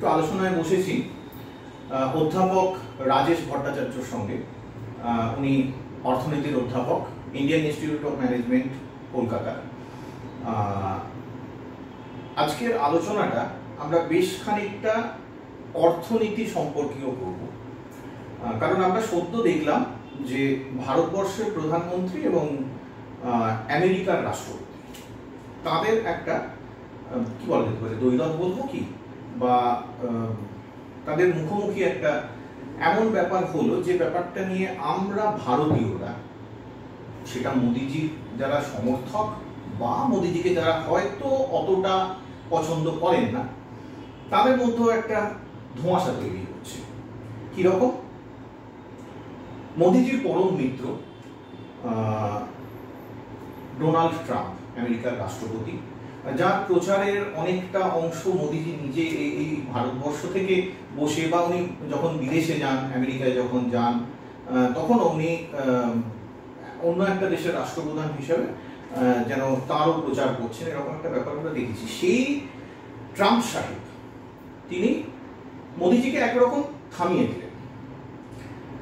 একটু আলোচনায় বসেছি অধ্যাপক রাজেশ ভট্টাচার্যর সঙ্গে। উনি অর্থনীতির অধ্যাপক, Indian institute of management, Kolkata. আজকের আলোচনাটা আমরা বেশ খানিকটা অর্থনীতি সম্পর্কীয় করব, কারণ আমরা সদ্য দেখলাম যে ভারতবর্ষের প্রধানমন্ত্রী এবং আমেরিকার রাষ্ট্রপতি তাদের একটা কি বলা যেতে পারে দ্বৈরথ বলবো কি, বা তাদের মুখোমুখি একটা এমন ব্যাপার হলো যে ব্যাপারটা নিয়ে আমরা ভারতীয়রা, সেটা মোদিজির যারা সমর্থক বা মোদিজিকে যারা হয়তো অতটা পছন্দ করেন না, তাদের মধ্যেও একটা ধোঁয়াশা তৈরি হচ্ছে। কিরকম? মোদিজির পরম মিত্র ডোনাল্ড ট্রাম্প, আমেরিকার রাষ্ট্রপতি, যার প্রচারের অনেকটা অংশ মোদিজি নিজে এই ভারতবর্ষ থেকে বসে, বা উনি যখন বিদেশে যান, আমেরিকায় যখন যান, তখন উনি অন্য একটা দেশের রাষ্ট্রপ্রধান হিসেবে যেন তারও প্রচার করছেন, এরকম একটা ব্যাপার আমরা দেখেছি। সেই ট্রাম্প সাহেব তিনি মোদিজিকে একরকম থামিয়ে দিলেন।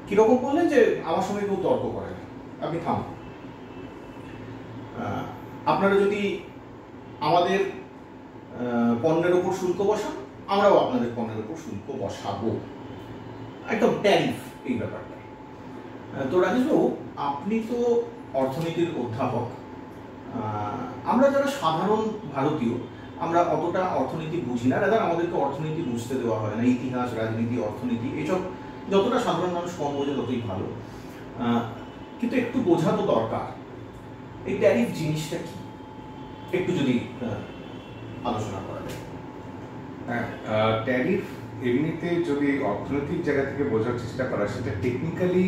কিরকম বললেন যে আমার সঙ্গে কেউ তর্ক করে না, আপনি থামুন, আপনারা যদি আমাদের পণ্যের ওপর শুল্ক বসান, আমরাও আপনাদের পণ্যের ওপর শুল্ক বসাবো, একদম ট্যারিফ এই ব্যাপারটা। তো রাজেশবাবু, আপনি তো অর্থনীতির অধ্যাপক, আমরা যারা সাধারণ ভারতীয় আমরা অতটা অর্থনীতি বুঝি না, রাদার আমাদেরকে অর্থনীতি বুঝতে দেওয়া হয় না, ইতিহাস, রাজনীতি, অর্থনীতি এসব যতটা সাধারণ মানুষ কম বোঝে ততই ভালো, কিন্তু একটু বোঝা তো দরকার। এই ট্যারিফ জিনিসটা কি একটু যদি আলোচনা করা যায়। হ্যাঁ, ট্যারিফ এমনিতে যদি অর্থনৈতিক জায়গা থেকে বোঝার চেষ্টা করা, সেটা টেকনিক্যালি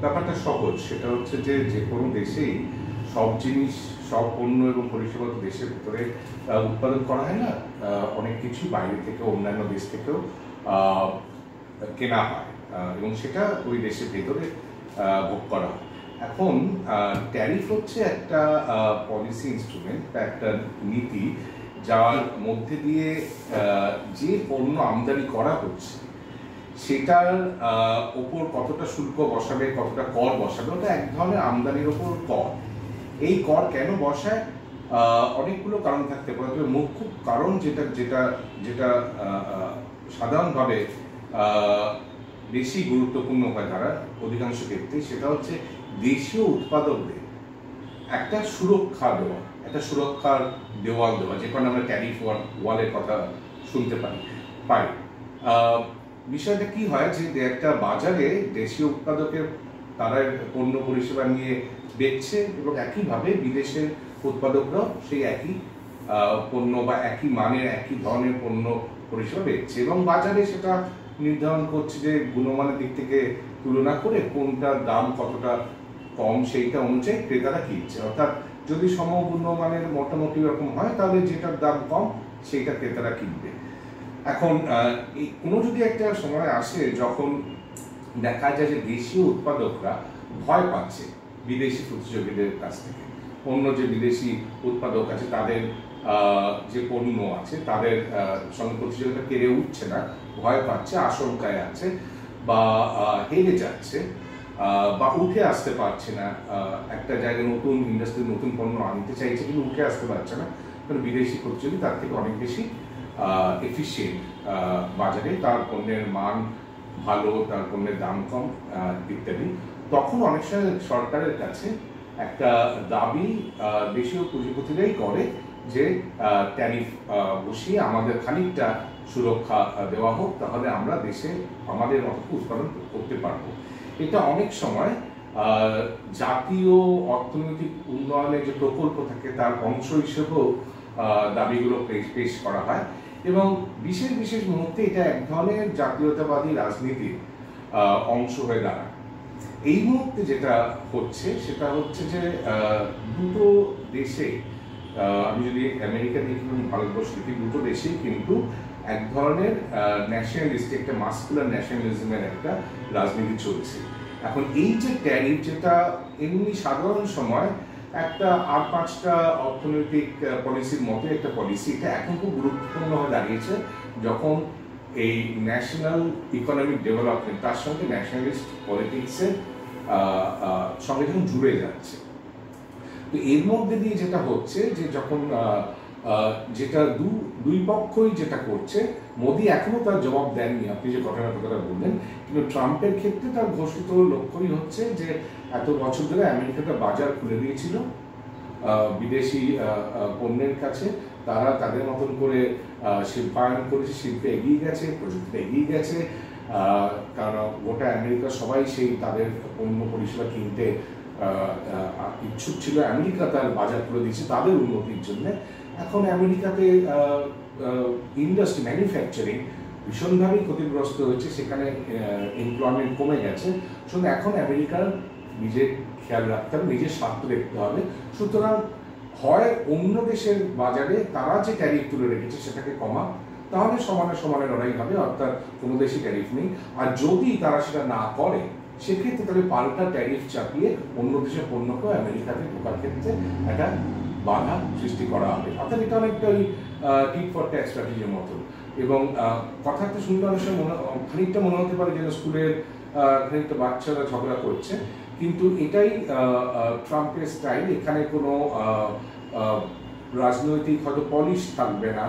ব্যাপারটা সহজ। সেটা হচ্ছে যে কোনো দেশেই সব জিনিস, সব পণ্য এবং পরিষেবা তো দেশের ভিতরে উৎপাদন করা হয় না, অনেক কিছু বাইরে থেকে, অন্যান্য দেশ থেকেও কেনা হয় এবং সেটা ওই দেশের ভেতরে ভোগ করা হয়। এখন ট্যারিফ হচ্ছে একটা পলিসি ইনস্ট্রুমেন্ট বা একটা নীতি, যার মধ্যে দিয়ে যে পণ্য আমদানি করা হচ্ছে সেটার ওপর কতটা শুল্ক বসাবে, কতটা কর বসাবে, ওটা এক ধরনের আমদানির ওপর কর। এই কর কেন বসায়? অনেকগুলো কারণ থাকতে পারে, তবে মুখ্য কারণ যেটা যেটা যেটা সাধারণভাবে বেশি গুরুত্বপূর্ণ হয় তারা অধিকাংশ ক্ষেত্রে, সেটা হচ্ছে দেশীয় উৎপাদকদের একটা সুরক্ষা দেওয়া, একটা সুরক্ষার দেওয়াল দেওয়া, যে কারণে আমরা ট্যারিফ ওয়ালের কথা শুনতে পাই। বিষয়টা কি হয় যে একটা বাজারে দেশীয় উৎপাদকের তারা পণ্য পরিষেবা নিয়ে বেচছে এবং একইভাবে বিদেশের উৎপাদকরাও সেই একই পণ্য বা একই মানের, একই ধরনের পণ্য পরিষেবা বেচছে এবং বাজারে সেটা নির্ধারণ করছে যে গুণমানের দিক থেকে তুলনা করে কোনটার দাম কতটা কম সেইটা অনুযায়ী ক্রেতারা কিনছে। অর্থাৎ যদি সমগুণমানের মোটামুটি এরকম হয়, তাহলে যেটার দাম কম সেইটা ক্রেতারা কিনবে। এখন কোনো যদি একটা সময় আসে যখন দেখা যায় যে দেশীয় উৎপাদকরা ভয় পাচ্ছে বিদেশি প্রতিযোগীদের কাছ থেকে, অন্য যে বিদেশি উৎপাদক আছে তাদের যে পণ্য আছে তাদের সঙ্গে প্রতিযোগিতা পেরে উঠছে না, ভয় পাচ্ছে, আশঙ্কায় আছে, বা হেরে যাচ্ছে, বা উঠে আসতে পারছে না, একটা জায়গায় নতুন ইন্ডাস্ট্রি নতুন পণ্য আনতে চাইছে কিন্তু উঠে আসতে পারছে না, কারণ বিদেশি প্রতিযোগী তার থেকে অনেক বেশি এফিশিয়েন্ট বাজারে, তার পণ্যের মান ভালো, তার পণ্যের দাম কম ইত্যাদি। তখন অনেক সময় সরকারের কাছে একটা দাবি দেশীয় পুঁজিপতিরাই করে যে ট্যারিফ বসিয়ে আমাদের খানিকটা সুরক্ষা দেওয়া হোক, তাহলে আমরা দেশে আমাদের মতো উৎপাদন করতে পারবো। এটা অনেক সময় জাতীয় অর্থনৈতিক উন্নয়নের যে প্রকল্প থাকে তার অংশ হিসেবেও দাবিগুলো পেশ করা হয় এবং বিশেষ বিশেষ মুহূর্তে এটা এক ধরনের জাতীয়তাবাদী রাজনীতির অংশ হয়ে দাঁড়ায়। এই মুহূর্তে যেটা হচ্ছে সেটা হচ্ছে যে দুটো দেশে, আমি যদি আমেরিকা দেখি এবং ভারতবর্ষ দেখি, দুটো দেশেই কিন্তু এক ধরনের ন্যাশনালিস্ট, একটা মাস্কুলার ন্যাশনালিজমের একটা রাজনীতি চলছে। এখন এই যে ট্যারিফ, যেটা এমনি সাধারণ সময় একটা 8-5টা অর্থনৈতিক পলিসির মতো একটা পলিসি, এটা এখন খুব গুরুত্বপূর্ণ হয়ে দাঁড়িয়েছে যখন এই ন্যাশনাল ইকোনমিক ডেভেলপমেন্ট তার সঙ্গে ন্যাশনালিস্ট পলিটিক্সের সঙ্গে যখন জুড়ে যাচ্ছে। তো এর মধ্যে দিয়ে যেটা হচ্ছে যে যখন যেটা দুই পক্ষই যেটা করছে, মোদি এখনো তার জবাব দেননি, আপনি যে ঘটনার কথা বললেন, কিন্তু ট্রাম্পের ক্ষেত্রে তার ঘোষিত লক্ষ্যই হচ্ছে যে এত বছর ধরে আমেরিকাটা বাজার খুলে দিয়েছিল বিদেশি পণ্যের কাছে, তারা তাদের মতন করে শিল্পায়ন করেছে, শিল্পে এগিয়ে গেছে, প্রযুক্তিতে এগিয়ে গেছে, কারণ গোটা আমেরিকা সবাই সেই তাদের পণ্য পরিষেবা কিনতে ইচ্ছুক ছিল। আমেরিকা তার বাজার খুলে দিয়েছে তাদের উন্নতির জন্য। এখন আমেরিকাতে ইন্ডাস্ট্রি ম্যানুফ্যাকচারিং ভীষণভাবেই ক্ষতিগ্রস্ত হয়েছে, সেখানে এমপ্লয়মেন্ট কমে গেছে। শুধু এখন আমেরিকার নিজের খেয়াল রাখতে হবে, নিজের স্বার্থ দেখতে হবে। সুতরাং হয় অন্য দেশের বাজারে তারা যে ট্যারিফ তুলে রেখেছে সেটাকে কমা, তাহলে সমানে সমানে লড়াই হবে, অর্থাৎ কোনো দেশই ট্যারিফ নেই। আর যদি তারা সেটা না করে সেক্ষেত্রে তাহলে পাল্টা ট্যারিফ চাপিয়ে অন্য দেশের পণ্যকেও আমেরিকাতে ঢোকার ক্ষেত্রে একটা বাধা সৃষ্টি করা হবে। অর্থাৎ এটা অনেকটা ওই টিট ফর ট্যাক্স স্ট্র্যাটেজির মতো। এবং কথাটা শুনলে অনেক সময় খানিকটা মনে হতে পারে যেন স্কুলের খানিকটা বাচ্চারা ঝগড়া করছে, কিন্তু এটাই ট্রাম্পের স্টাইল। এখানে কোনো রাজনৈতিক হয়তো পলিশ থাকবে না,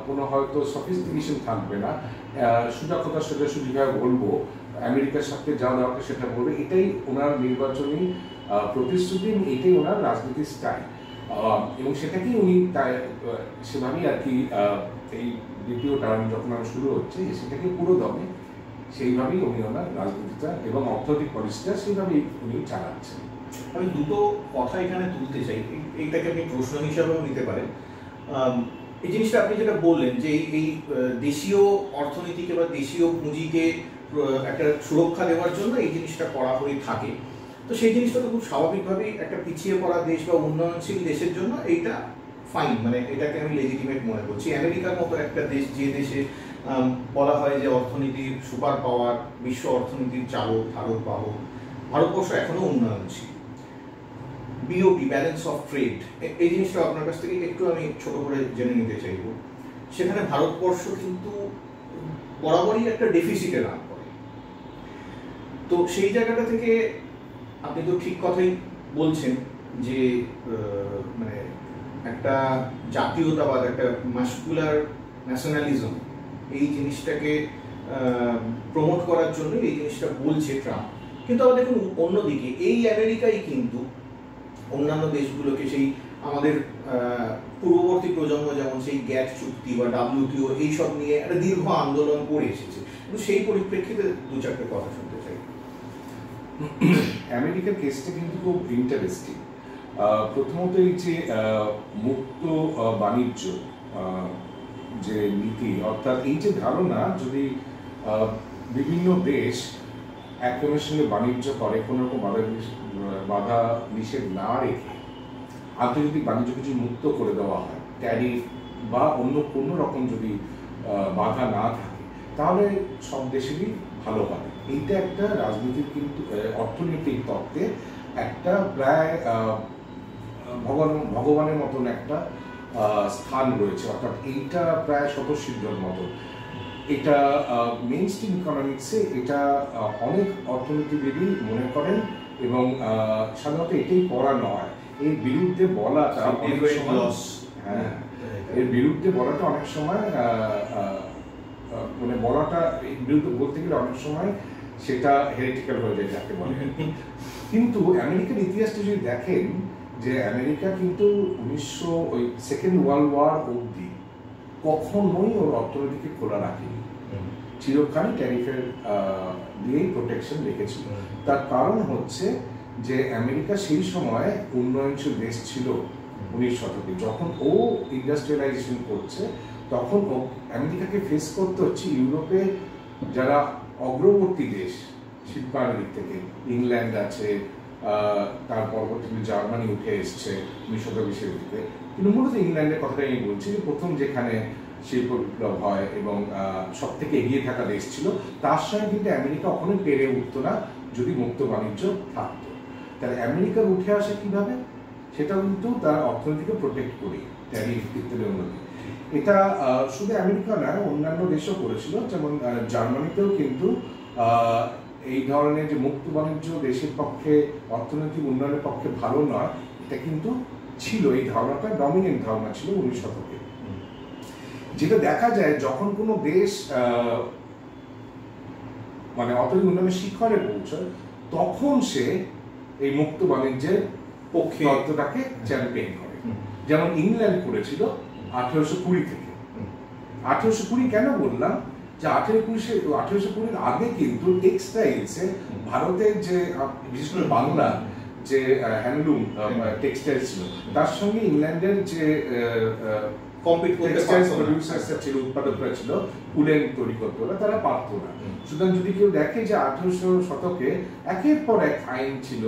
কোনো হয়তো সফিস্টিকেশন থাকবে না, সোজাসুজিভাবে বলবো, আমেরিকার সাথে যা দরকার সেটা বলবে, এটাই ওনার নির্বাচনী প্রতিশ্রুতি, এটাই ওনার রাজনীতির স্টাইল। এবং সেটাকেই উনি সেভাবেই আর কি এই দ্বিতীয় টার্ম যখন শুরু হচ্ছে সেটাকে পুরো দমে সেইভাবেই উনি ওনার রাজনীতিটা এবং অর্থনৈতিক পলিসিটা সেইভাবেই উনি চালাচ্ছেন। আমি দুটো কথা এখানে তুলতে চাই, এইটাকে আপনি প্রশ্ন হিসাবেও নিতে পারেন। এই জিনিসটা আপনি যেটা বললেন যে এই দেশীয় অর্থনীতিকে বা দেশীয় পুঁজিকে একটা সুরক্ষা দেওয়ার জন্য এই জিনিসটা করা হয়ে থাকে, তো সেই জিনিসটা তো খুব স্বাভাবিকভাবেই একটা পিছিয়ে পড়া দেশ বা উন্নয়নশীল দেশের জন্য এইটা ফাইন, মানে এটাকে আমি লেজিটিমেট মনে করছি। আমেরিকার মতো একটা দেশ, যে দেশে বলা হয় যে অর্থনীতির সুপার পাওয়ার, বিশ্ব অর্থনীতির চালক ধারক বাহক, ভারতবর্ষ এখনো উন্নয়নশীল। বিওপি, ব্যালেন্স অফ ট্রেড, এই জিনিসটা আপনার কাছ থেকে একটু আমি ছোট করে জেনে নিতে চাইব। সেখানে ভারতবর্ষ কিন্তু বরাবরই একটা ডেফিসিটে রান করে। তো সেই জায়গাটা থেকে আপনি তো ঠিক কথাই বলছেন যে মানে একটা জাতীয়তাবাদ, একটা মাস্কুলার ন্যাশনালিজম, এই জিনিসটাকে প্রমোট করার জন্য এই জিনিসটা বলছে ট্রাম্প। কিন্তু আবার দেখুন অন্যদিকে এই আমেরিকাই কিন্তু অন্যান্য দেশগুলোকে সেই আমাদের পূর্ববর্তী প্রজন্ম যেমন সেই গ্যাট চুক্তি বা WTO এইসব নিয়ে একটা দীর্ঘ আন্দোলন করে এসেছে। কিন্তু সেই পরিপ্রেক্ষিতে দু চারটে কথা শুনতে চাই। আমেরিকার কেসটা কিন্তু খুব ইন্টারেস্টিং। প্রথমত এই যে মুক্ত বাণিজ্য যে নীতি, অর্থাৎ এই যে ধারণা যদি বিভিন্ন দেশ একজনের সঙ্গে বাণিজ্য করে কোনো রকম বাধা নিষেধ না রেখে আন্তর্জাতিক বাণিজ্য কিছু মুক্ত করে দেওয়া হয়, ট্যারিফ বা অন্য কোনো রকম যদি বাধা না থাকে, তাহলে সব দেশেরই ভালো হয়। এইটা একটা রাজনীতির কিন্তু অর্থনৈতিক তত্ত্বে একটা প্রায় ভগবানের মতন একটা স্থান রয়েছে, অর্থাৎ এইটা প্রায় স্বতঃসিদ্ধর মতো। এটা মেইন স্ট্রিম ইকোনমিক্সে এটা অনেক অর্থনীতিবিদই মনে করেন, এবং সাধারণত এটাই পড়া নয়, এর বিরুদ্ধে বলাটা অনেক সময়, হ্যাঁ, এর বিরুদ্ধে বলাটা অনেক সময় মানে বলাটা এর বিরুদ্ধে বলতে গেলে অনেক সময় সেটা হেরিটিক্যাল হয়ে যায় যাকে বলে। কিন্তু আমেরিকার ইতিহাসটা যদি দেখেন, যে আমেরিকা কিন্তু সেকেন্ড ওয়ার্ল্ড ওয়ার অবধি কখনোই ওর অর্থনীতিকে খোলা রাখেনি, চিরকালই ট্যারিফের দিয়েই প্রোটেকশন রেখেছিল। তার কারণ হচ্ছে যে আমেরিকা সেই সময় উন্নয়নশীল দেশ ছিল 19 শতকে, যখন ও ইন্ডাস্ট্রিয়ালাইজেশন করছে তখন আমেরিকাকে ফেস করতে হচ্ছে ইউরোপে যারা অগ্রবর্তী দেশ শিল্পায়নের দিক থেকে, ইংল্যান্ড আছে, তার পরবর্তীতে জার্মানি উঠে এসছে 19 শতাব্দীর দিকে। কিন্তু মূলত ইংল্যান্ডের কথাটাই আমি বলছি, যে প্রথম যেখানে শিল্প বিপ্লব হয় এবং সব থেকে এগিয়ে থাকা দেশ ছিল, তার সঙ্গে কিন্তু আমেরিকা কখনোই পেরে উঠতো না যদি মুক্ত বাণিজ্য থাকতো। তাহলে আমেরিকার উঠে আসে কিভাবে, সেটা কিন্তু তার অর্থনীতিকে প্রোটেক্ট করি, ট্যারিফ ইত্যাদি উন্নতি। এটা শুধু আমেরিকা নয়, অন্যান্য দেশও করেছিল, যেমন জার্মানিতেও কিন্তু এই ধরনের যে মুক্ত বাণিজ্য দেশের পক্ষে অর্থনৈতিক উন্নয়নের পক্ষে ভালো নয়, এটা কিন্তু ছিল, এই ধারণাটা ডমিনেন্ট ধারণা ছিল 19 শতকে। যেটা দেখা যায় যখন কোনো দেশ মানে অর্থনৈতিক উন্নয়নের শিখরে পৌঁছায়, তখন সে এই মুক্ত বাণিজ্যের পক্ষে তত্ত্বটাকে চ্যাম্পিয়ন করে। যেমন ইংল্যান্ড করেছিল 1820 থেকে। 1820 কেন বললাম, যে 1820 আগে কিন্তু টেক্সটাইলসে ভারতের যে বিশেষ করে বাংলা যে হ্যান্ডলুম টেক্সটাইল ছিল, তার সঙ্গে ইংল্যান্ডের যে টেক্সটাইল প্রডিউসার্সরা ছিল, উৎপাদকরা ছিল, উলেন তৈরি করতো না, তারা পারতো না। সুতরাং যদি কেউ দেখে যে 1800 শতকে একের পর এক আইন ছিল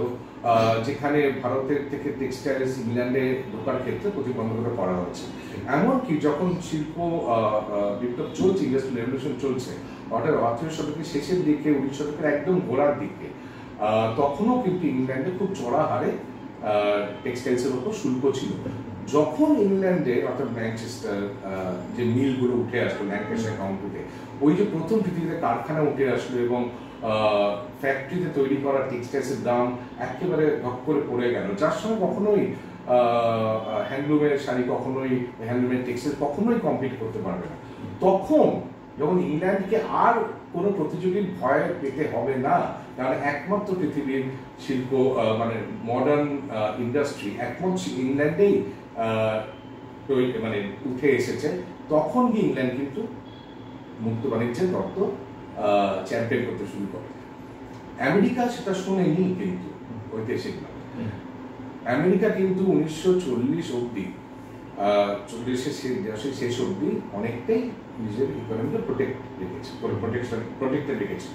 যেখানে ভারতের থেকে টেক্সটাইলস ইংল্যান্ডে ঢোকার ক্ষেত্রে প্রতিবন্ধকতা করা হচ্ছে। এমনকি যখন শিল্প বিপ্লব চলছে, ইন্ডাস্ট্রিয়াল রেভলিউশন চলছে, অর্থাৎ 18 শতকের শেষের দিকে, 19 শতকের একদম গোড়ার দিকে, তখনও কিন্তু ইংল্যান্ডে খুব চড়া হারে টেক্সটাইলসের উপর শুল্ক ছিল। যখন ইংল্যান্ডে অর্থাৎ ম্যানচেস্টার যে মিলগুলো উঠে আসলো ল্যাঙ্কাশায়ার কাউন্টিতে, ওই যে প্রথম পৃথিবীতে কারখানা উঠে আসলো এবং ফ্যাক্টরিতে তৈরি করা টেক্সটাইলসের দাম একেবারে ধক করে পড়ে গেল, যার সঙ্গে কখনোই হ্যান্ডলুমের শাড়ি, কখনোই হ্যান্ডলুমের টেক্সটাইল কখনোই কম্পিট করতে পারবে না। তখন যখন ইংল্যান্ডকে আর কোনো প্রতিযোগীর ভয় পেতে হবে না, কারণ একমাত্র পৃথিবীর শিল্প মানে মডার্ন ইন্ডাস্ট্রি একমাত্র ইংল্যান্ডেই মানে উঠে এসেছে, তখন গিয়ে ইংল্যান্ড কিন্তু মুক্ত বাণিজ্যের তত্ত্ব চ্যাম্পিয়ন করতে শুরু করে। আমেরিকা সেটা শোনেনি কিন্তু ঐতিহাসিকভাবে। আমেরিকা কিন্তু 1940 অব্দি, 40-এর শেষ অব্দি অনেকটাই নিজের ইকোনমিকে প্রোটেক্টেড রেখেছে।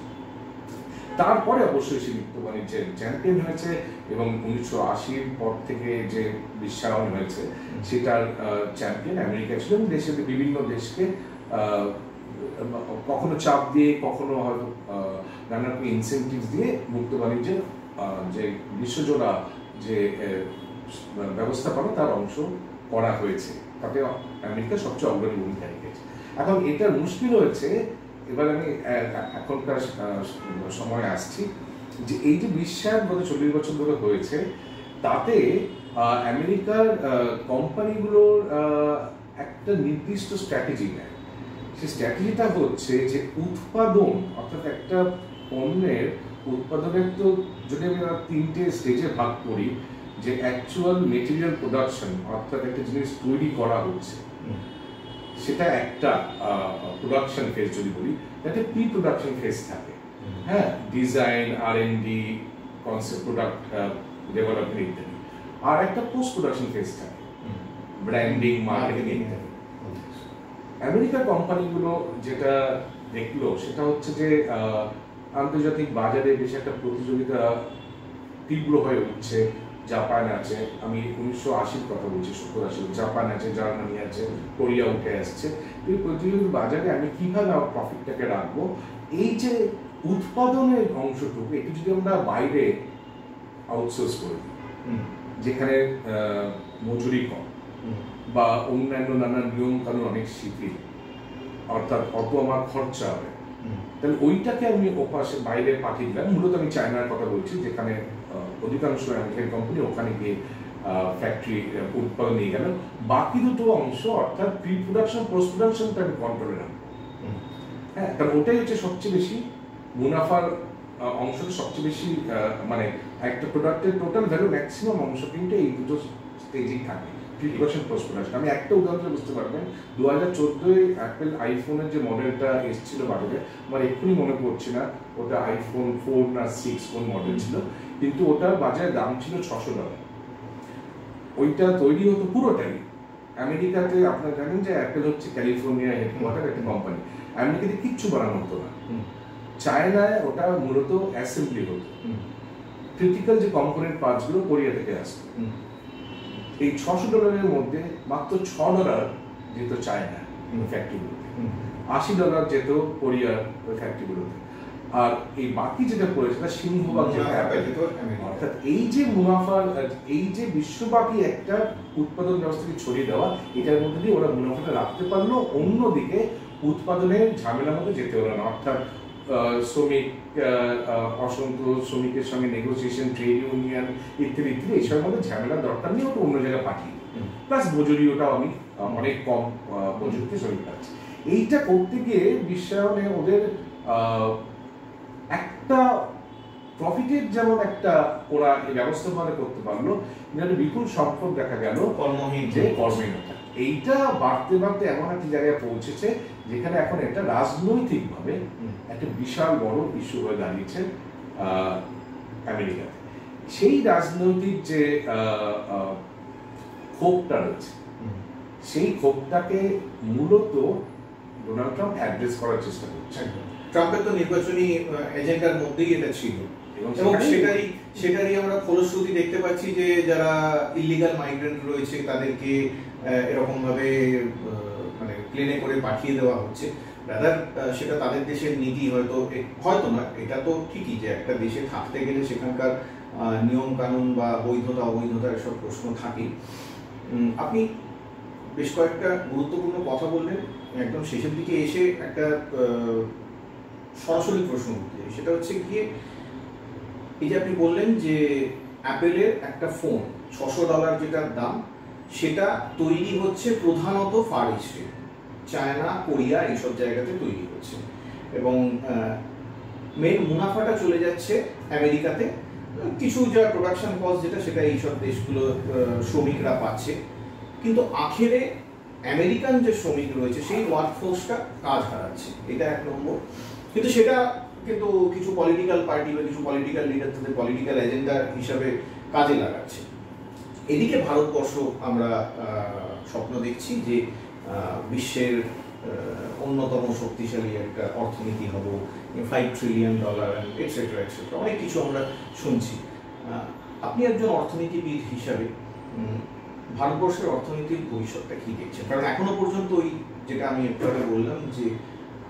তারপরে অবশ্যই সে মুক্ত বাণিজ্যের চ্যাম্পিয়ন হয়েছে এবং 1980-র পর থেকে যে বিশ্বায়ন হয়েছে সেটার চ্যাম্পিয়ন আমেরিকা ছিল। এবং দেশের বিভিন্ন দেশকে কখনো চাপ দিয়ে, কখনো হয়তো নানা রকম ইনসেন্টিভ দিয়ে মুক্ত বাণিজ্যের যে বিশ্বজোড়া যে ব্যবস্থাপনা তার অংশ করা হয়েছে, তাতে আমেরিকা সবচেয়ে অগ্রণী ভূমিকা রেখেছে। এখন এটা মুশকিল হয়েছে, এবার আমি এখনকার সময় আসছি, যে এই যে বিশ্বায়ন গত 40 বছর ধরে হয়েছে, তাতে আমেরিকার কোম্পানিগুলোর একটা নির্দিষ্ট স্ট্র্যাটেজি নেয়। সেই স্ট্র্যাটেজিটা হচ্ছে যে উৎপাদন, অর্থাৎ একটা পণ্যের উৎপাদনের তো যদি আমি 3টে স্টেজে ভাগ করি, যে অ্যাকচুয়াল মেটেরিয়াল প্রোডাকশন, অর্থাৎ একটা জিনিস তৈরি করা হচ্ছে, সেটা একটা প্রোডাকশন ফেজ যদি বলি, তাতে প্রি প্রোডাকশন ফেজ থাকে, হ্যাঁ, design, R&D, concept, product development ইত্যাদি। আর একটা পোস্ট প্রোডাকশন ফেজ থাকে, ব্র্যান্ডিং, মার্কেটিং ইত্যাদি। আমেরিকার কোম্পানিগুলো যেটা দেখলো সেটা হচ্ছে যে আন্তর্জাতিক বাজারে বেশ একটা প্রতিযোগিতা তীব্র হয়ে উঠছে। জাপান আছে, আমি 1980-র কথা বলছি, 70-80, জাপান আছে, জার্মানি আছে, কোরিয়া উঠে আসছে। এই প্রতিযোগিত বাজারে আমি কিভাবে আমার প্রফিটটাকে রাখবো, এই যে উৎপাদনের অংশটুকু একটু যদি আমরা বাইরে আউটসোর্স করে দিই, যেখানে মজুরি কম বা অন্যান্য নানা নিয়ম কানুন অনেক শিথিল, অর্থাৎ অত আমার খরচা হবে, তাহলে ওইটাকে আমি ওপাশে বাইরে পাঠিয়ে দিলাম। মূলত আমি চায়নার কথা বলছি, যেখানে অধিকাংশ আমেরিকান কোম্পানি ওখানে গিয়ে ফ্যাক্টরি উৎপাদন নিয়ে গেল। বাকি দুটো অংশ, অর্থাৎ প্রি প্রোডাকশন, পোস্ট প্রোডাকশনটা আমি কন্ট্রোলে রাখবো। হ্যাঁ, কারণ ওটাই হচ্ছে সবচেয়ে বেশি মুনাফার অংশটা, সবচেয়ে বেশি মানে একটা প্রোডাক্টের টোটাল ভ্যালু ম্যাক্সিমাম অংশ কিন্তু এই দুটো স্টেজেই থাকে, প্রি প্রোডাকশন, পোস্ট প্রোডাকশন। আমি একটা উদাহরণ বুঝতে পারবেন, 2014-এ অ্যাপেল আইফোনের যে মডেলটা এসেছিল বাজারে, আমার এক্ষুনি মনে পড়ছে না ওটা আইফোন 4 না 6 কোন মডেল ছিল, কিন্তু ওটার বাজারে দাম ছিল $600। ওইটা তৈরি হতো পুরোটাই আমেরিকাতে। আপনারা জানেন যে অ্যাপেল হচ্ছে ক্যালিফোর্নিয়া হেডকোয়ার্টার একটা কোম্পানি, আমেরিকাতে কিচ্ছু বানানো হতো না। চায়নায় ওটা মূলত অ্যাসেম্বলি হতো, ক্রিটিক্যাল যে কম্পোনেন্ট পার্টসগুলো কোরিয়া থেকে আসতো। এই $600 মধ্যে মাত্র $6 যেত চায়না ফ্যাক্টরিগুলোতে, $80 যেত কোরিয়ার ফ্যাক্টরিগুলোতে, আর এই বাকি যেটা পড়েছে সেটা সিংহভাগ যেটা অ্যাপেল। অর্থাৎ এই যে মুনাফার, এই যে বিশ্বব্যাপী একটা উৎপাদন ব্যবস্থাকে ছড়িয়ে দেওয়া, এটার মধ্যে দিয়ে ওরা মুনাফাটা রাখতে পারলো, অন্যদিকে উৎপাদনের ঝামেলার মধ্যে যেতে হলো না। অর্থাৎ শ্রমিক অসন্তোষ, শ্রমিকের সঙ্গে নেগোসিয়েশন, ট্রেড ইউনিয়ন ইত্যাদি ইত্যাদি এইসবের মধ্যে ঝামেলার দরকার নেই, ওটা অন্য জায়গায় পাঠিয়ে, প্লাস মজুরিওটাও আমি অনেক কম মজুরিতে শ্রমিক পাচ্ছি। এইটা করতে গিয়ে বিশ্বায়নে ওদের একটা প্রফিটের যেমন একটা ওরা এই ব্যবস্থাপনা করতে পারলো, কিন্তু বিপুল সম্পদ দেখা গেল কর্মহীনতা। এইটা বাড়তে বাড়তে এমন একটা জায়গায় পৌঁছেছে যেখানে এখন একটা রাজনৈতিকভাবে একটা বিশাল বড় ইস্যু হয়ে দাঁড়িয়েছে আমেরিকাতে। সেই রাজনৈতিক যে ক্ষোভটা রয়েছে, সেই ক্ষোভটাকে মূলত ডোনাল্ড ট্রাম্প অ্যাড্রেস করার চেষ্টা করছে। ট্রাম্পের তো নির্বাচনী এজেন্ডার মধ্যেই এটা ছিল, এবং সেটারই আমরা ফলশ্রুতি দেখতে পাচ্ছি যে যারা ইলিগাল মাইগ্রেন্ট রয়েছে তাদেরকে এরকম ভাবে মানে প্লেনে করে পাঠিয়ে দেওয়া হচ্ছে। রাদার সেটা তাদের দেশের নীতি, হয়তো না, এটা তো ঠিকই যে একটা দেশে থাকতে গেলে সেখানকার নিয়ম কানুন বা বৈধতা অবৈধতা এসব প্রশ্ন থাকে। আপনি বেশ কয়েকটা গুরুত্বপূর্ণ কথা বললেন, একদম শেষের দিকে এসে একটা সরাসরি প্রশ্ন উঠছে, সেটা হচ্ছে গিয়ে এই যে আপনি বললেন যে অ্যাপেলের একটা ফোন $600 যেটার দাম, সেটা তৈরি হচ্ছে প্রধানত ফার ইস্টে, চায়না, কোরিয়া এইসব জায়গাতে তৈরি হচ্ছে, এবং মেন মুনাফাটা চলে যাচ্ছে আমেরিকাতে। কিছু যা প্রোডাকশন কস্ট যেটা, সেটা এইসব দেশগুলো শ্রমিকরা পাচ্ছে, কিন্তু আখেরে আমেরিকান যে শ্রমিক রয়েছে সেই ওয়ার্কফোর্সটা কাজ হারাচ্ছে। এটা এক নম্বর। কিন্তু সেটা কিছু পলিটিক্যাল পার্টি বা কিছু পলিটিক্যাল লিডার তাদের পলিটিক্যাল এজেন্ডা হিসাবে কাজে লাগাচ্ছে। এদিকে ভারতবর্ষ আমরা স্বপ্ন দেখছি যে বিশ্বের অন্যতম শক্তিশালী একটা অর্থনীতি হব, $5 ট্রিলিয়ন এটসেট্রা এটসেট্রা, অনেক কিছু আমরা শুনছি। আপনি একজন অর্থনীতিবিদ হিসাবে ভারতবর্ষের অর্থনীতির ভবিষ্যৎটা কি দেখছেন? কারণ এখনো পর্যন্ত ওই যেটা আমি একটু আগে বললাম যে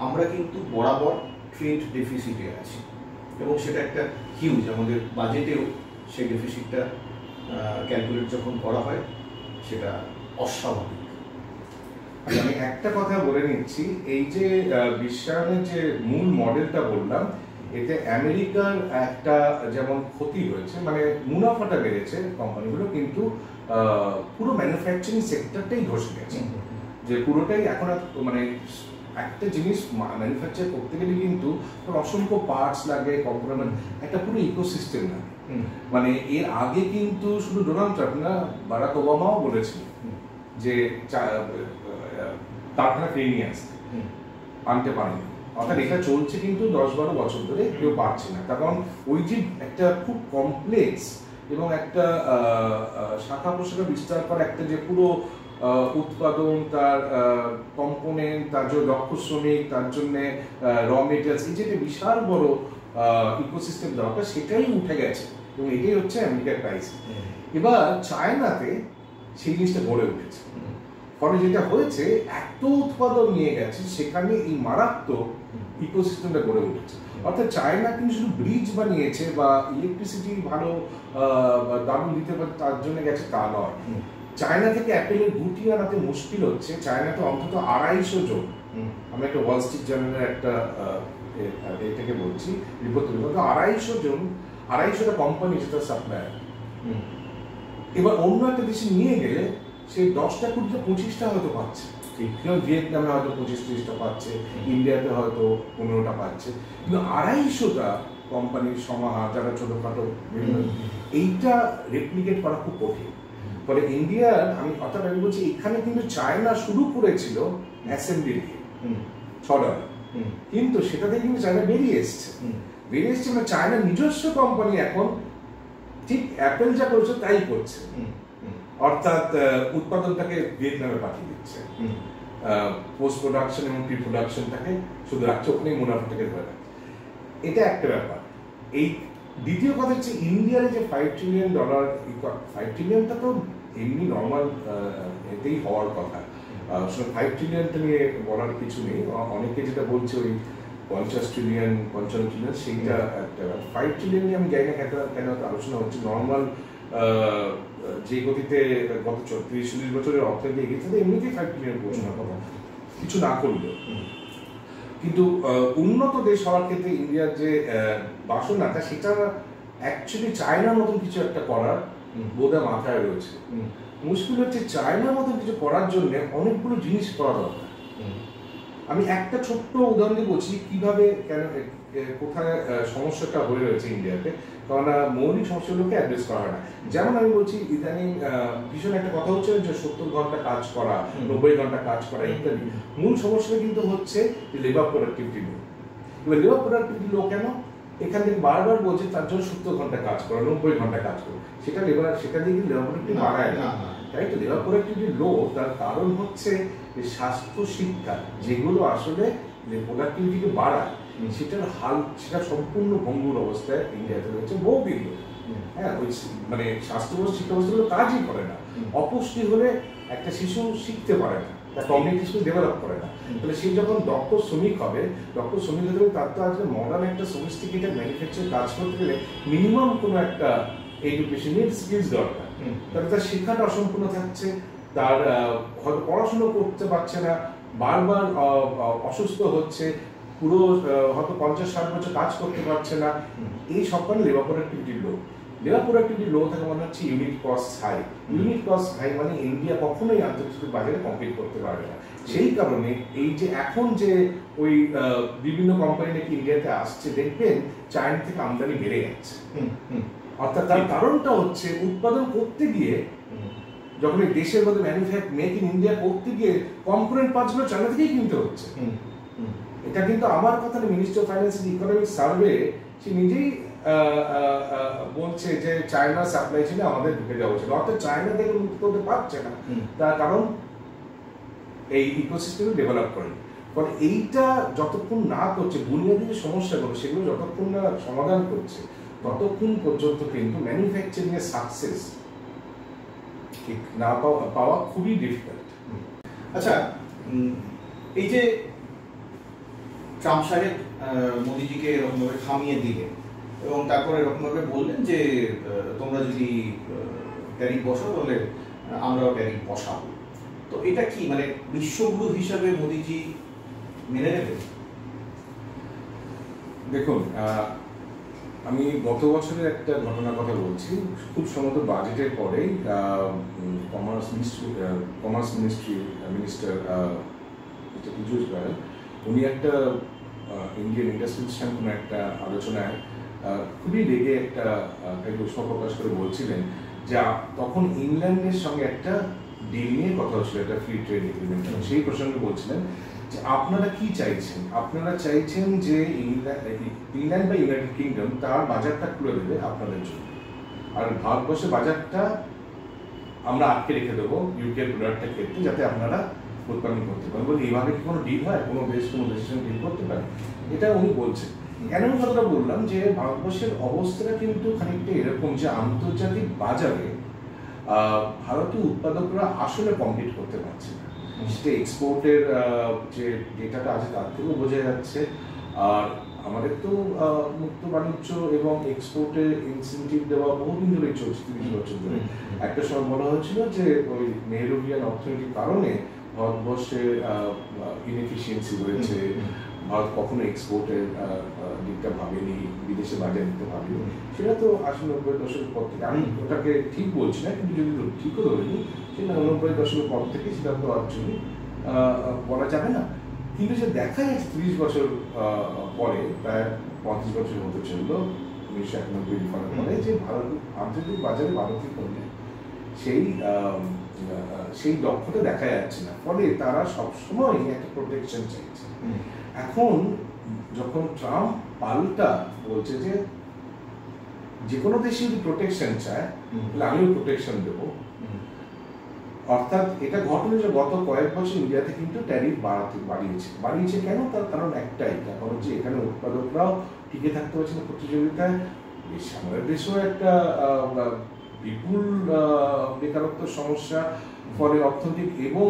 আমরা কিন্তু বরাবর ট্রেড ডেফিসিটে আছি, এবং সেটা একটা হিউজ, আমাদের বাজেটেও সেই ডেফিসিটটা ক্যালকুলেট যখন করা হয় সেটা অস্বাভাবিক। আমি একটা কথা বলে নিচ্ছি, এই যে বিশ্বায়নের যে মূল মডেলটা বললাম, এতে আমেরিকার একটা যেমন ক্ষতি হয়েছে, মানে মুনাফাটা বেড়েছে কোম্পানিগুলো, কিন্তু পুরো ম্যানুফ্যাকচারিং সেক্টরটাই ধসে গেছে। যে পুরোটাই এখন মানে একটা জিনিস ম্যানুফ্যাকচার করতে গেলে কিন্তু অসংখ্য পার্টস লাগে, কম্পোনেন্ট, একটা পুরো ইকোসিস্টেম লাগে। মানে এর আগে কিন্তু শুধু ডোনাল্ড ট্রাম্প না, বারাক ওবামাও বলেছিল যে কারখানা ফিরিয়ে নিয়ে আসতে, আনতে পারেনি। অর্থাৎ এটা চলছে কিন্তু 10-12 বছর ধরে, কেউ পারছে না। কারণ ওই যে একটা খুব কমপ্লেক্স এবং একটা শাখা প্রশাখা বিস্তার করা একটা যে পুরো উৎপাদন, তার কম্পোনেন্ট, তার যে দক্ষ শ্রমিক, তার জন্য র মেটেরিয়ালস, এই যে বিশাল বড় ইকোসিস্টেম দরকার, সেটাই উঠে গেছে, এবং এটাই হচ্ছে আমেরিকার প্রাইস। এবার চায়নাতে সেই জিনিসটা গড়ে উঠেছে, ফলে যেটা হয়েছে এত উৎপাদন নিয়ে গেছে, সেখানে এই মারাত্মক ইকোসিস্টেমটা গড়ে উঠেছে। অর্থাৎ চায়না কিন্তু শুধু ব্রিজ বানিয়েছে বা ইলেকট্রিসিটি ভালো দারুণ দিতে পারে তার জন্য গেছে তা নয়। চায়না থেকে অ্যাপেলের গুটি আনাতে মুশকিল হচ্ছে। চায়নাতে অন্তত 250 জন, আমি একটা ওয়াল স্ট্রিট জার্নালের একটা এটাকে বলছি রিপোর্ট, 250 জন, 250টা কোম্পানি সেটা সাপ্লায়ার। এবার অন্য একটা দেশে নিয়ে গেলে সেই 10টা 20টা 25টা হয়তো পাচ্ছে, যেমন ভিয়েতনামে হয়তো 25-30টা পাচ্ছে, ইন্ডিয়াতে হয়তো 15টা পাচ্ছে, কিন্তু 250টা কোম্পানির সমাহার যারা ছোটখাটো বিভিন্ন, এইটা রেপ্লিকেট করা খুব কঠিন। ফলে ইন্ডিয়ার আমি বলছি, এখানে কিন্তু চায়না শুরু করেছিল অ্যাসেম্বলি দিয়ে $6, কিন্তু সেটাতে কিন্তু চায়না বেরিয়ে এসছে, মানে চায়নার নিজস্ব কোম্পানি এখন ঠিক অ্যাপেল যা করেছে তাই করছে, অর্থাৎ উৎপাদনটাকে ভিয়েতনামে পাঠিয়ে দিচ্ছে, পোস্ট প্রোডাকশন এবং প্রি প্রোডাকশনটাকে শুধু রাখছে, ওখানেই মুনাফাটাকে ধরে রাখছে। এটা একটা ব্যাপার। এই দ্বিতীয় কথা হচ্ছে ইন্ডিয়ার যে $5 ট্রিলিয়ন, $5 ট্রিলিয়নটা তো এমনি নর্মাল এতেই হওয়ার কথা, 5 ট্রিলিয়নটা নিয়ে বলার কিছু নেই। অনেকে যেটা বলছে ওই 50 ট্রিলিয়ন 55 ট্রিলিয়ন, সেইটা একটা 5 ট্রিলিয়ন নিয়ে আমি জানি না কেন আলোচনা হচ্ছে। নর্মাল যে গতিতে গত 30-40 বছরের অর্থনীতি এগিয়েছে এমনিতেই 5 ট্রিলিয়ন ঘোষণা করা কিছু না করলেও। কিন্তু উন্নত দেশ হওয়ার ক্ষেত্রে ইন্ডিয়ার যে বাসনাটা সেটা অ্যাকচুয়ালি চায়নার মতন কিছু একটা করার বোধহয় মাথায় রয়েছে। মুশকিল হচ্ছে চায়নার মতন কিছু করার জন্য অনেকগুলো জিনিস করা দরকার। আমি একটা ছোট্ট উদাহরণ দিয়ে বলছি কিভাবে কেন কোথায় সমস্যাটা হয়ে রয়েছে ইন্ডিয়াতে, কারণ মৌলিক সমস্যাগুলোকে অ্যাড্রেস করা হয় না। যেমন আমি বলছি ইদানিং ভীষণ একটা কথা হচ্ছে যে 70 ঘন্টা কাজ করা, 90 ঘন্টা কাজ করা ইত্যাদি। মূল সমস্যাটা কিন্তু হচ্ছে লেবার প্রোডাক্টিভিটি লো। এবার লেবার প্রোডাক্টিভিটি লো কেন? এখান থেকে বারবার বলছে তার জন্য 70 ঘন্টা কাজ করা, 90 ঘন্টা কাজ করো, সেটা দিয়ে কিন্তু লেবার প্রোডাক্টিভিটি বাড়ায় না, তাই তো? লেবার প্রোডাক্টিভিটি লো তার কারণ হচ্ছে যে স্বাস্থ্য শিক্ষা যেগুলো আসলে প্রোডাক্টিভিটিকে বাড়ায় সেটা সম্পূর্ণ ভঙ্গুর অবস্থায় ইন্ডিয়াতে রয়েছে বহুদিন। হ্যাঁ, ওই মানে স্বাস্থ্য শিক্ষা ব্যবস্থাগুলো কাজই করে না। অপুষ্টি হলে একটা শিশু শিখতে পারে না, তার কমিউনিটি স্কিল ডেভেলপ করে না। তাহলে সে যখন ডক্টর শ্রমিক হবে, তার তো আজকে মডার্ন একটা সফিস্টিকেটেড ম্যানুফ্যাকচার কাজ করতে গেলে মিনিমাম কোনো একটা এডুকেশনের স্কিলস দরকার। তাহলে তার শিক্ষাটা অসম্পূর্ণ থাকছে, তার হয়তো পড়াশুনো করতে পারছে না, বারবার অসুস্থ হচ্ছে, পুরো হয়তো 50-60 বছর কাজ করতে পারছে না। এই সব কারণে labour productivity low. Labour productivity low থাকে মানে হচ্ছে unit cost high. Unit cost high India ইন্ডিয়া কখনোই আন্তর্জাতিক বাজারে কম্পিট করতে পারবে না। সেই কারণে এই যে এখন যে ওই বিভিন্ন কোম্পানি নাকি ইন্ডিয়াতে আসছে, দেখবেন চায়না থেকে আমদানি বেড়ে যাচ্ছে। অর্থাৎ তার কারণটা হচ্ছে উৎপাদন করতে গিয়ে যখন এই দেশের মধ্যে মেক ইন ইন্ডিয়া করতে গিয়ে কম্পোনেন্ট পার্টসগুলো চায়না থেকেই কিনতে হচ্ছে। এটা কিন্তু আমার কথা না, minister of finance economic survey সে নিজেই বলছে যে চায়না সাপ্লাই ছিল আমাদের ঢুকে যাওয়া উচিত। অর্থাৎ চায়না থেকে মুক্ত হতে পারছে না, তার কারণ এই ইকোসিস্টেম ডেভেলপ করেনি। ফলে এইটা যতক্ষণ না করছে, বুনিয়াদী যে সমস্যাগুলো সেগুলো যতক্ষণ না সমাধান করছে, ততক্ষণ পর্যন্ত কিন্তু ম্যানুফ্যাকচারিং এর সাকসেস ঠিক না পাওয়া খুবই ডিফিকাল্ট। আচ্ছা, এই যে ট্রাম্প সাহেব মোদিজিকে এরকমভাবে থামিয়ে দিলেন এবং তারপরে এরকমভাবে বললেন যে তোমরা যদি ট্যারিফ বসাও তাহলে আমরাও ট্যারিফ বসাবো, তো এটা কি মানে বিশ্বগুরু হিসাবে মোদিজি মেনে নেবেন? দেখুন, আমি গত বছরের একটা ঘটনার কথা বলছি। খুব সম্ভবত বাজেটের পরেই commerce ministry minister Piyush Goyal উনি একটা ইন্ডিয়ান ইন্ডাস্ট্রিয়াল কোনো একটা আলোচনায় খুবই রেগে একটা প্রশ্ন প্রকাশ করে বলছিলেন যে তখন ইংল্যান্ডের সঙ্গে একটা ডিল নিয়ে কথা হচ্ছিল, একটা ফ্রি ট্রেড এগ্রিমেন্ট। সেই প্রসঙ্গে বলছিলেন যে আপনারা কি চাইছেন? আপনারা চাইছেন যে ইংল্যান্ড বা ইউনাইটেড কিংডম তার বাজারটা খুলে দেবে আপনাদের জন্য, আর ভারতবর্ষের বাজারটা আমরা আটকে রেখে দেবো ইউকে প্রোডাক্টের ক্ষেত্রে, যাতে আপনারা উৎপাদন করতে পারেন। বলে এইভাবে কি কোনো ডিল হয়? কোনো দেশ কোনো দেশের সঙ্গে ডিল করতে পারে? এটা উনি বলছেন। কেন আমি কথাটা বললাম যে ভারতবর্ষের অবস্থাটা কিন্তু খানিকটা এরকম যে আন্তর্জাতিক বাজারে ভারতীয় উৎপাদকরা আসলে কম্পিট করতে পারছে না। সেটা এক্সপোর্টের যে ডেটাটা আছে তার থেকেও বোঝা যাচ্ছে। আর আমাদের তো মুক্ত বাণিজ্য এবং এক্সপোর্টের ইনসেন্টিভ দেওয়া বহুদিন ধরেই চলছে, 30 বছর ধরে। একটা সময় বলা হয়েছিল যে ওই নেহরুভিয়ান অর্থনীতির কারণে ভারতবর্ষের ইনএফিসিয়েন্সি রয়েছে, ভারত কখনো এক্সপোর্টের দিকটা ভাবেনি, বিদেশে বাজার দিতে ভাবেনি। সেটা তো 80-90 দশকের পর থেকে, আমি ওটাকে ঠিক বলছি না, কিন্তু যদি ঠিকও ধরিনি, সেটা 90 দশকের পর থেকে সেটা তো অ্যাকচুয়ালি বলা যাবে না। কিন্তু যে দেখা যাচ্ছে 30 বছর পরে, প্রায় 35 বছরের মতো চললো 1991 ফলের পরে, যে ভারত আন্তর্জাতিক বাজারে ভারতের পণ্যে সেই দক্ষতা দেখা যাচ্ছে না। ফলে তারা সবসময় একটা প্রোটেকশন চাইছে। এখন যখন ট্রাম্প পাল্টা বলছে যে কোনো দেশে যদি প্রোটেকশন চায় তাহলে আমিও প্রোটেকশন দেবো, অর্থাৎ এটা ঘটনা যে গত কয়েক বছর ইন্ডিয়াতে কিন্তু ট্যারিফ বাড়িয়েছে কেন? তার কারণ একটাই, কারণ হচ্ছে এখানে উৎপাদকরাও টিকে থাকতে পারছে না প্রতিযোগিতায়। আমাদের দেশেও একটা বিপুল বেকারত্ব সমস্যা, ফলে অর্থনৈতিক এবং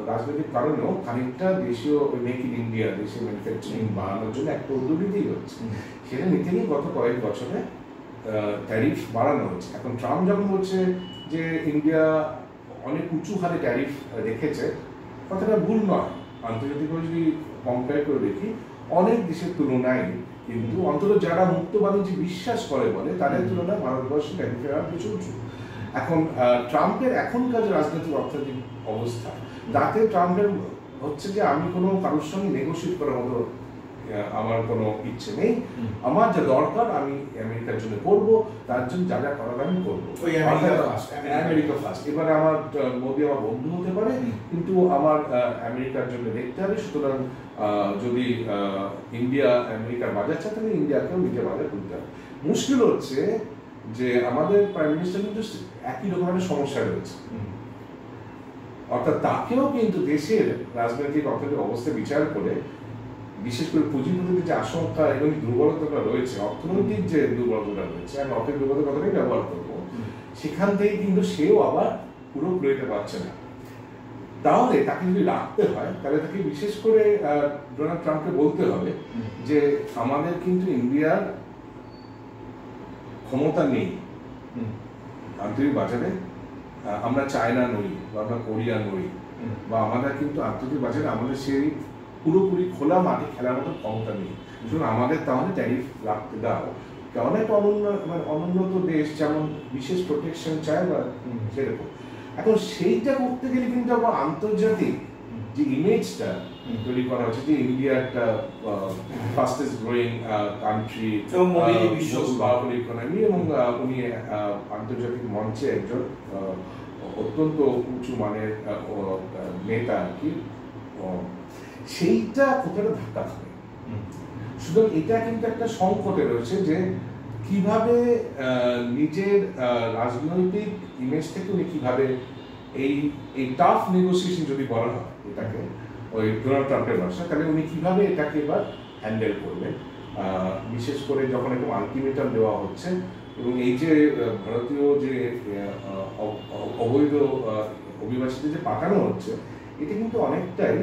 রাজনৈতিক কারণেও খানিকটা দেশীয় মেক ইন ইন্ডিয়া, দেশীয় ম্যানুফ্যাকচারিং বাড়ানোর জন্য একটা উদ্যোগ নিতেই হচ্ছে। সেটা নিতে গিয়ে গত কয়েক বছরে ট্যারিফ বাড়ানো হচ্ছে। এখন ট্রাম্প যখন বলছে যে ইন্ডিয়া অনেক উঁচু হারে ট্যারিফ রেখেছে, কথাটা ভুল নয়। আন্তর্জাতিকভাবে যদি কম্পেয়ার করে দেখি অনেক দেশের তুলনায় কিন্তু অন্তত যারা মুক্ত বাণিজ্যে বিশ্বাস করে বলে তাদের তুলনায় ভারতবর্ষে ট্যারিফের হার প্রচুর উঁচু। এখন ট্রাম্পের এখনকার রাজনৈতিক অর্থনৈতিক অবস্থা, তাতে ট্রাম্পের হচ্ছে যে আমি কোনো কারোর সঙ্গে নেগোশিয়েট করার মতো আমার কোনো ইচ্ছে নেই, আমার যা দরকার আমি আমেরিকার জন্য করব, তার জন্য যা যা করার আমি করবো, আমেরিকা ফার্স্ট। এবারে আমার মোদি আমার বন্ধু হতে পারে কিন্তু আমার আমেরিকার জন্য দেখতে হবে। সুতরাং যদি ইন্ডিয়া আমেরিকার বাজার চায় তাহলে ইন্ডিয়াকেও নিজের বাজার খুলতে হবে। মুশকিল হচ্ছে যে আমাদের প্রাইম মিনিস্টার কিন্তু একই রকমের সমস্যা রয়েছে, অর্থাৎ তাকেও কিন্তু দেশের রাজনৈতিক অর্থনৈতিক অবস্থা বিচার করে, বিশেষ করে পুঁজিপতিদের যে আশঙ্কা এবং দুর্বলতাটা রয়েছে, অর্থনৈতিক যে দুর্বলতাটা রয়েছে, আমি অর্থনৈতিক দুর্বলতার কথাটাই ব্যবহার করবো, সেখান থেকে কিন্তু সেও আবার পুরো প্রয়োগতে পারছে না। তাহলে তাকে যদি রাখতে হয় তাহলে তাকে বিশেষ করে ডোনাল্ড ট্রাম্পকে বলতে হবে যে আমাদের কিন্তু ইন্ডিয়ার ক্ষমতা নেই আন্তর্জাতিক বাজারে, আমরা চায়না নই বা আমরা কোরিয়া নই, বা আমাদের কিন্তু আন্তর্জাতিক বাজারে আমাদের সেই পুরোপুরি খোলা মাঠে খেলার মতো ক্ষমতা নেই, সুতরাং আমাদের তাহলে ট্যারিফ রাখতে দাও। কারণ একটা অনুন্নত দেশ যেমন বিশেষ প্রোটেকশন চায় বা সেরকম। এখন সেইটা করতে গেলে কিন্তু আবার আন্তর্জাতিক যে ইমেজটা তৈরি করা হচ্ছে যে ইন্ডিয়া একটা fastest growing country, powerful economy, এবং উনি আন্তর্জাতিক মঞ্চে একজন অত্যন্ত উঁচু মানের নেতা আর কি, সেইটা কতটা ধাক্কা খাবে। সুতরাং এটা কিন্তু একটা সংকটে রয়েছে যে কিভাবে নিজের রাজনৈতিক ইমেজ থেকে উনি কিভাবে এই টাফ নেগোসিয়েশন যদি বলা হয় এটাকে ওই ডোনাল্ড ট্রাম্পের ভাষা, তাহলে উনি কিভাবে এটাকে এবার হ্যান্ডেল করবেন, বিশেষ করে যখন একদম আলটিমেটাম দেওয়া হচ্ছে এবং এই যে ভারতীয় যে অবৈধ অভিবাসীদের যে পাঠানো হচ্ছে, এটা কিন্তু অনেকটাই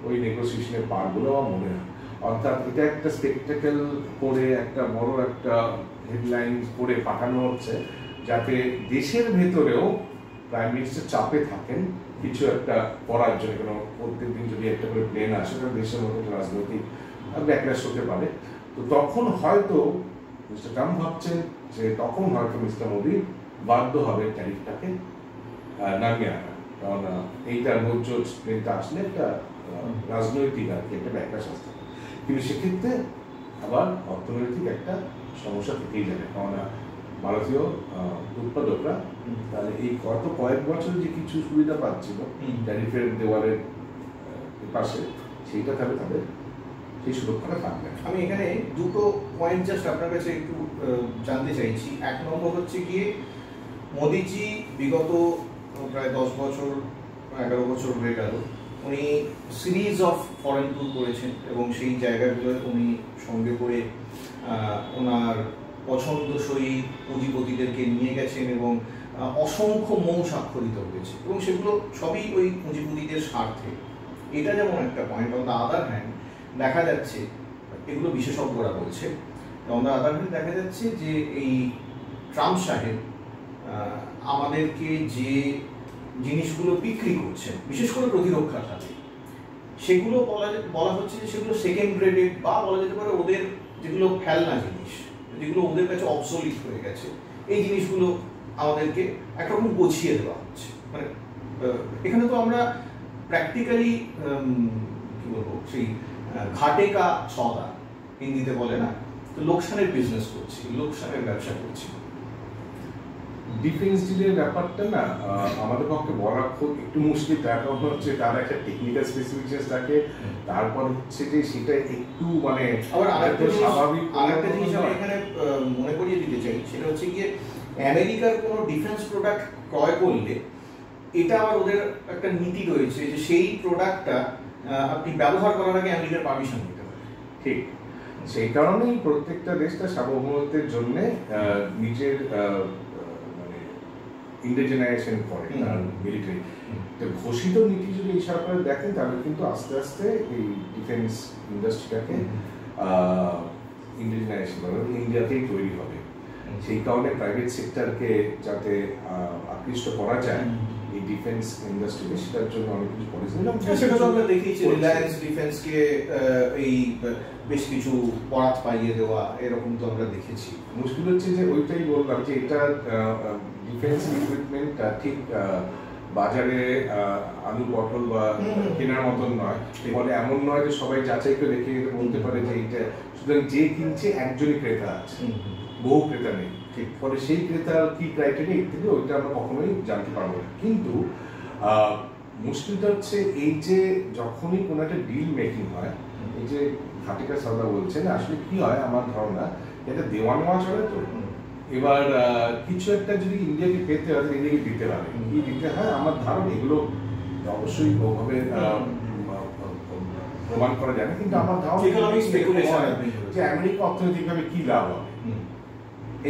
ওই নেগোসিয়েশনের পার্ট বলে আমার মনে হয়। অর্থাৎ এটা একটা স্পেকটেকল করে একটা বড় একটা হেডলাইন করে পাঠানো হচ্ছে যাতে দেশের ভেতরেও প্রাইম মিনিস্টার চাপে থাকেন কিছু একটা করার জন্য। কেন প্রত্যেক দিন যদি একটা করে প্লেন আসে তাহলে দেশের মধ্যে রাজনৈতিক ব্যাকল্যাশ হতে পারে। তো তখন হয়তো মিস্টার ট্রাম্প ভাবছেন যে তখন হয়তো মিস্টার মোদি বাধ্য হবে ট্যারিফটাকে নামিয়ে আনা, কারণ এইটার মধ্যে প্লেনটা আসলে একটা রাজনৈতিক আর কি একটা ব্যাকল্যাশ আসতে পারে। কিন্তু সেক্ষেত্রে আবার অর্থনৈতিক একটা সমস্যা থেকেই যাবে, কারণ ভারতীয় উৎপাদকরা তাহলে এই গত কয়েক বছর যে কিছু সুবিধা পাচ্ছিল ট্যারিফের দেওয়ালের পাশে, সেইটা তাহলে তাদের সেই সুরক্ষাটা থাকবে। আমি এখানে দুটো পয়েন্ট জাস্ট আপনার কাছে একটু জানতে চাইছি। এক নম্বর হচ্ছে গিয়ে মোদিজি বিগত প্রায় 10 বছর 11 বছর হয়ে গেল উনি সিরিজ অফ ফরেন ট্যুর করেছেন এবং সেই জায়গাগুলো উনি সঙ্গে করে ওনার পছন্দসই পুঁজিপতিদেরকে নিয়ে গেছেন এবং অসংখ্য মৌ স্বাক্ষরিত হয়েছে এবং সেগুলো সবই ওই পুঁজিপতিদের স্বার্থে। এটা যেমন একটা point. On the other hand দেখা যাচ্ছে, এগুলো বিশেষজ্ঞরা বলছে, অন দ্য আদার হ্যান্ড দেখা যাচ্ছে যে এই ট্রাম্প সাহেব আমাদেরকে যে জিনিসগুলো বিক্রি করছেন বিশেষ করে প্রতিরক্ষা খাতে, সেগুলো বলা হচ্ছে যে সেগুলো সেকেন্ড গ্রেডেড বা বলা যেতে পারে ওদের যেগুলো ফেলনা জিনিস, যেগুলো ওদের কাছে অবসলিট হয়ে গেছে, এই জিনিসগুলো আমাদেরকে একরকম গোছিয়ে দেওয়া হচ্ছে। মানে এখানে তো আমরা প্র্যাকটিক্যালি কি বলবো, সেই ঘাটে কা সওদা হিন্দিতে বলে না, তো লোকসানের বিজনেস করছি, লোকসানের ব্যবসা করছি। ডিফেন্স ডিলের ব্যাপারটা না আমাদের পক্ষে বলা খুব একটু মুশকিল, তার কারণ হচ্ছে তার একটা টেকনিক্যাল স্পেসিফিকেশন থাকে, তারপর হচ্ছে যে সেটা একটু মানে আবার স্বাভাবিক। আরেকটা জিনিস আমি এখানে মনে করিয়ে দিতে চাই, সেটা হচ্ছে গিয়ে আমেরিকার কোনো ডিফেন্স প্রোডাক্ট ক্রয় করলে এটা আবার ওদের একটা নীতি রয়েছে যে সেই প্রোডাক্টটা আপনি ব্যবহার করার আগে আমেরিকার পারমিশন নিতে হবে। ঠিক সেই কারণেই প্রত্যেকটা দেশ তার সার্বভৌমত্বের জন্য নিজের ইন্ডিজেনাইজেশন করে তার মিলিটারি। তো ঘোষিত নীতি যদি এই সরকারে দেখেন তাহলে কিন্তু আস্তে আস্তে এই ডিফেন্স ইন্ডাস্ট্রিটাকে ইন্ডিজেনাইজেশন করে ইন্ডিয়াতেই তৈরি হবে। সেই কারণে প্রাইভেট সেক্টরকে যাতে আকৃষ্ট করা যায় এই ডিফেন্স ইন্ডাস্ট্রিতে, সেটার জন্য অনেক কিছু পলিসি নিলাম। সেটা তো আমরা দেখেছি, রিলায়েন্স ডিফেন্সকে এই বেশ কিছু বরাত পাইয়ে দেওয়া, এরকম তো আমরা দেখেছি। মুশকিল হচ্ছে যে ওইটাই বললাম যে এটা ডিফেন্স ইকুইপমেন্টটা ঠিক বাজারে আলু পটল বা কেনার মতন নয়, ফলে এমন নয় যে সবাই যাচাই করে দেখে বলতে পারে যে এইটা। সুতরাং যে কিনছে একজনই ক্রেতা আছে, বহু ক্রেতা নেই। ঠিক, ফলে সেই ক্রেতার কি ক্রাইটেরিয়া ইত্যাদি ওইটা আমরা কখনোই জানতে পারবো না। কিন্তু মুশকিলটা হচ্ছে এই যে যখনই কোনো একটা ডিল মেকিং হয়, এই যে ঘাটিকা সদা বলছেন, আসলে কি হয় আমার ধারণা এটা দেওয়া নেওয়া চলে। তো এবার কিছু একটা যদি ইন্ডিয়াকে পেতে হয় ইন্ডিয়াকে দিতে হবে, কি দিতে হয় আমার ধারণা এগুলো অবশ্যই ওভাবে প্রমাণ করা যায় না, কিন্তু আমার ধারণা যে আমেরিকা অর্থনৈতিকভাবে কি লাভ হবে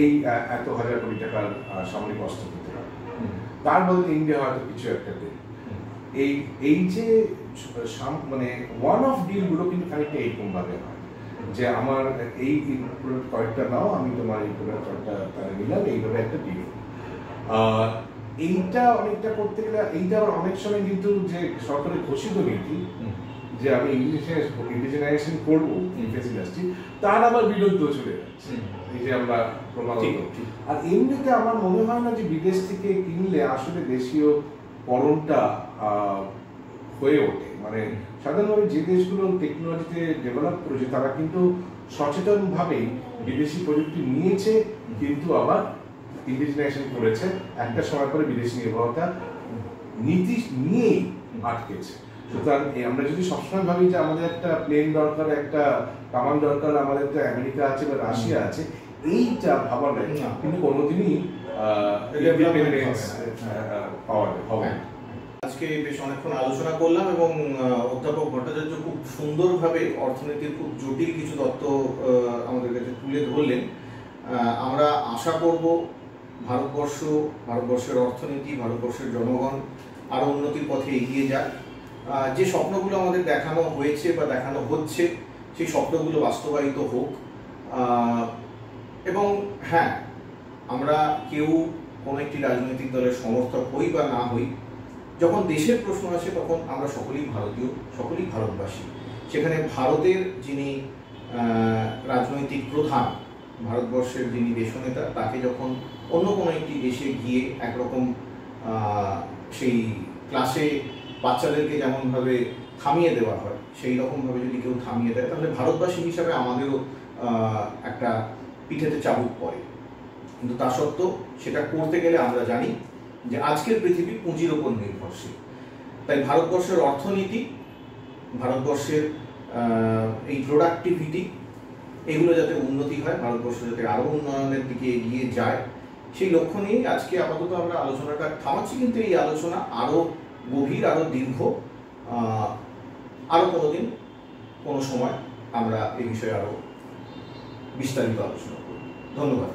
এই এত হাজার কোটি টাকার সামরিক অস্ত্র পেতে হবে, তার বদলে ইন্ডিয়া হয়তো কিছু একটা দেবে। এই যে মানে ওয়ান অফ ডিল গুলো কিন্তু খানিকটা এইরকম ভাবে হয় যে আমার এই প্রোডাক্ট কয়েকটা নাও, আমি তোমার এই প্রোডাক্ট কয়েকটা তারা নিলাম, এইভাবে একটা ডিল। এইটা অনেকটা করতে গেলে এইটা আবার অনেক সময় কিন্তু যে সরকারের ঘোষিত নীতি যে আমি ইন্ডিজিনাইজেশন করবো ডিফেন্স ইন্ডাস্ট্রি, তার আবার বিরুদ্ধ চলে যাচ্ছে, এই যে আমরা প্রমাণ। আর এমনিতে আমার মনে হয় না যে বিদেশ থেকে কিনলে আসলে দেশীয় করণটা হয়ে ওঠে। মানে সাধারণভাবে যে দেশগুলো টেকনোলজিতে ডেভেলপ করেছে তারা কিন্তু সচেতনভাবেই বিদেশি প্রযুক্তি নিয়েছে, কিন্তু আবার ইন্ডিজিনাইজেশন করেছে। একটা সময় পরে বিদেশি নির্ভরতা নীতি নিয়েই আটকেছে। সুতরাং আমরা যদি সবসময় ভাবি যে আমাদের একটা প্লেন দরকার, একটা কামান দরকার, আমাদের একটা আমেরিকা আছে বা রাশিয়া আছে, এইটা ভাবা যায় কিন্তু কোনোদিনই পাওয়া হবে। আজকে বেশ অনেকক্ষণ আলোচনা করলাম এবং অধ্যাপক ভট্টাচার্য খুব সুন্দরভাবে অর্থনীতির খুব জটিল কিছু তত্ত্ব আমাদের কাছে তুলে ধরলেন। আমরা আশা করব ভারতবর্ষের অর্থনীতি, ভারতবর্ষের জনগণ আরো উন্নতির পথে এগিয়ে যায়। যে স্বপ্নগুলো আমাদের দেখানো হয়েছে বা দেখানো হচ্ছে, সেই স্বপ্নগুলো বাস্তবায়িত হোক। এবং হ্যাঁ, আমরা কেউ কোনো একটি রাজনৈতিক দলের সমর্থক হই বা না হই, যখন দেশের প্রশ্ন আসে তখন আমরা সকলেই ভারতীয়, সকলেই ভারতবাসী। সেখানে ভারতের যিনি রাজনৈতিক প্রধান, ভারতবর্ষের যিনি দেশনেতা, তাকে যখন অন্য কোনো একটি দেশে গিয়ে একরকম সেই ক্লাসে বাচ্চাদেরকে যেমনভাবে থামিয়ে দেওয়া হয়, সেই রকমভাবে যদি কেউ থামিয়ে দেয়, তাহলে ভারতবাসী হিসাবে আমাদেরও একটা পিঠেতে চাবুক পড়ে। কিন্তু তা সত্ত্বেও সেটা করতে গেলে আমরা জানি যে আজকের পৃথিবী পুঁজির ওপর নির্ভরশীল। তাই ভারতবর্ষের অর্থনীতি, ভারতবর্ষের এই প্রোডাক্টিভিটি, এগুলো যাতে উন্নতি হয়, ভারতবর্ষ যাতে আরও উন্নয়নের দিকে এগিয়ে যায়, সেই লক্ষ্য নিয়েই আজকে আপাতত আমরা আলোচনাটা থামাচ্ছি। কিন্তু এই আলোচনা আরও গভীর, আরও দীর্ঘ, আরও কোনোদিন কোনো সময় আমরা এই বিষয়ে আরও বিস্তারিত আলোচনা করব। ধন্যবাদ।